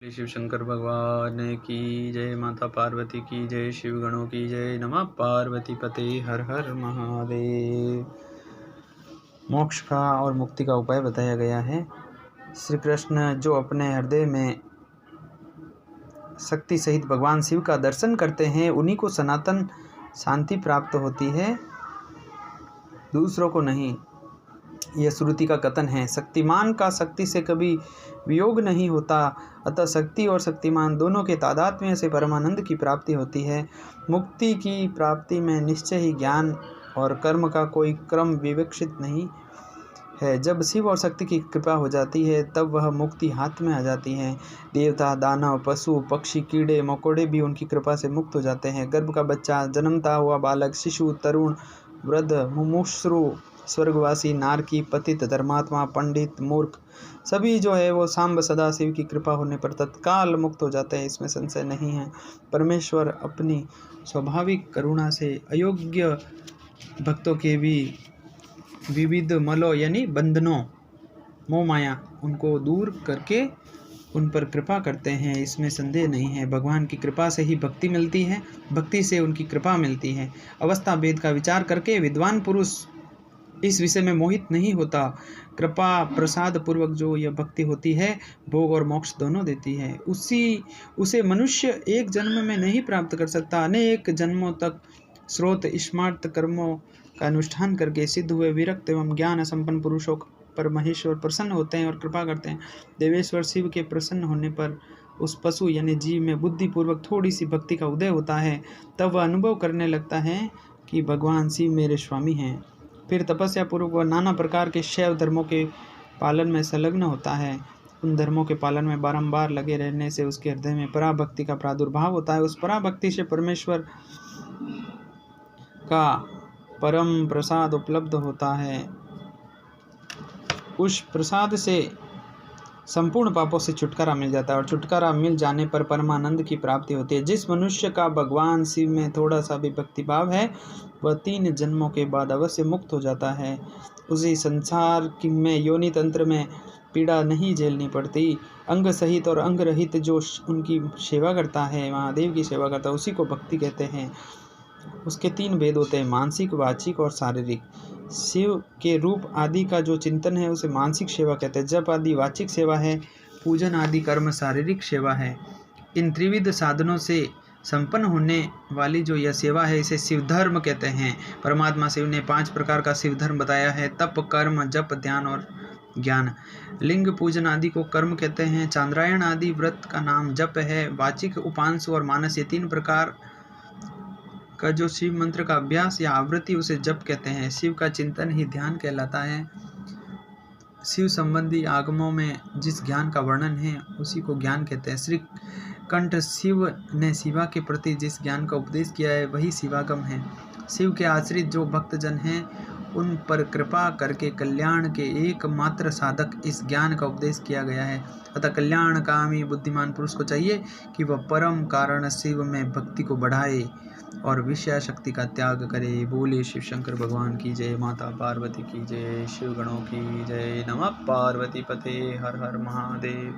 शिव शंकर भगवान की जय, माता पार्वती की जय, शिव गणों की जय, नमः पार्वती पते, हर हर महादेव। मोक्ष का और मुक्ति का उपाय बताया गया है। श्री कृष्ण जो अपने हृदय में शक्ति सहित भगवान शिव का दर्शन करते हैं, उन्हीं को सनातन शांति प्राप्त होती है, दूसरों को नहीं। यह श्रुति का कथन है। शक्तिमान का शक्ति से कभी वियोग नहीं होता, अतः शक्ति और शक्तिमान दोनों के तादात्म्य से परमानंद की प्राप्ति होती है। मुक्ति की प्राप्ति में निश्चय ही ज्ञान और कर्म का कोई क्रम विवक्षित नहीं है। जब शिव और शक्ति की कृपा हो जाती है, तब वह मुक्ति हाथ में आ जाती है। देवता, दानव, पशु, पक्षी, कीड़े मकोड़े भी उनकी कृपा से मुक्त हो जाते हैं। गर्भ का बच्चा, जन्मता हुआ बालक, शिशु, तरुण, वृद्ध, मुमुक्षु, स्वर्गवासी, नारकी, पतित, धर्मात्मा, पंडित, मूर्ख, सभी जो है वो सांब सदा शिव की कृपा होने पर तत्काल मुक्त हो जाते हैं, इसमें संशय नहीं है। परमेश्वर अपनी स्वाभाविक करुणा से अयोग्य भक्तों के भी विविध मलों यानी बंधनों, मोह माया, उनको दूर करके उन पर कृपा करते हैं, इसमें संदेह नहीं है। भगवान की कृपा से ही भक्ति मिलती है, भक्ति से उनकी कृपा मिलती है। अवस्था भेद का विचार करके विद्वान पुरुष इस विषय में मोहित नहीं होता। कृपा प्रसाद पूर्वक जो यह भक्ति होती है, भोग और मोक्ष दोनों देती है। उसे मनुष्य एक जन्म में नहीं प्राप्त कर सकता। अनेक जन्मों तक स्रोत स्मार्त कर्मों का अनुष्ठान करके सिद्ध हुए विरक्त एवं ज्ञान संपन्न पुरुषों पर महेश्वर प्रसन्न होते हैं और कृपा करते हैं। देवेश्वर शिव के प्रसन्न होने पर उस पशु यानी जीव में बुद्धि पूर्वक थोड़ी सी भक्ति का उदय होता है। तब वह अनुभव करने लगता है कि भगवान शिव मेरे स्वामी हैं। फिर तपस्या पूर्वक वह नाना प्रकार के शैव धर्मों के पालन में संलग्न होता है। उन धर्मों के पालन में बारंबार लगे रहने से उसके हृदय में पराभक्ति का प्रादुर्भाव होता है। उस पराभक्ति से परमेश्वर का परम प्रसाद उपलब्ध होता है। उस प्रसाद से संपूर्ण पापों से छुटकारा मिल जाता है और छुटकारा मिल जाने पर परमानंद की प्राप्ति होती है। जिस मनुष्य का भगवान शिव में थोड़ा सा भी भक्तिभाव है, वह 3 जन्मों के बाद अवश्य मुक्त हो जाता है। उसी संसार में योनि तंत्र में पीड़ा नहीं झेलनी पड़ती। अंग सहित और अंग रहित जो उनकी सेवा करता है, महादेव की सेवा करता है, उसी को भक्ति कहते हैं। उसके 3 भेद होते हैं, मानसिक, वाचिक और शारीरिक। शिव के रूप आदि का जो चिंतन है उसे मानसिक सेवा कहते हैं। जप आदि वाचिक सेवा है, पूजन आदि कर्म शारीरिक सेवा है। इन त्रिविध साधनों से संपन्न होने वाली जो यह सेवा है, इसे शिव धर्म कहते हैं। परमात्मा शिव ने 5 प्रकार का शिव धर्म बताया है: तप, कर्म, जप, ध्यान और ज्ञान। लिंग पूजन आदि को कर्म कहते हैं। चांद्रायण आदि व्रत का नाम जप है। वाचिक, उपांशु और मानस, ये 3 प्रकार का जो शिव मंत्र का अभ्यास या आवृत्ति, उसे जप कहते हैं। शिव का चिंतन ही ध्यान कहलाता है। शिव संबंधी आगमों में जिस ज्ञान का वर्णन है, उसी को ज्ञान कहते हैं। श्री कंठ शिव ने शिवा के प्रति जिस ज्ञान का उपदेश किया है, वही शिवागम है। शिव के आश्रित जो भक्तजन हैं, उन पर कृपा करके कल्याण के एकमात्र साधक इस ज्ञान का उपदेश किया गया है। अतः कल्याणकामी बुद्धिमान पुरुष को चाहिए कि वह परम कारण शिव में भक्ति को बढ़ाए और विषय शक्ति का त्याग करे। बोले शिव शंकर भगवान की जय, माता पार्वती की जय, शिव गणों की जय, नमः पार्वती पते, हर हर महादेव।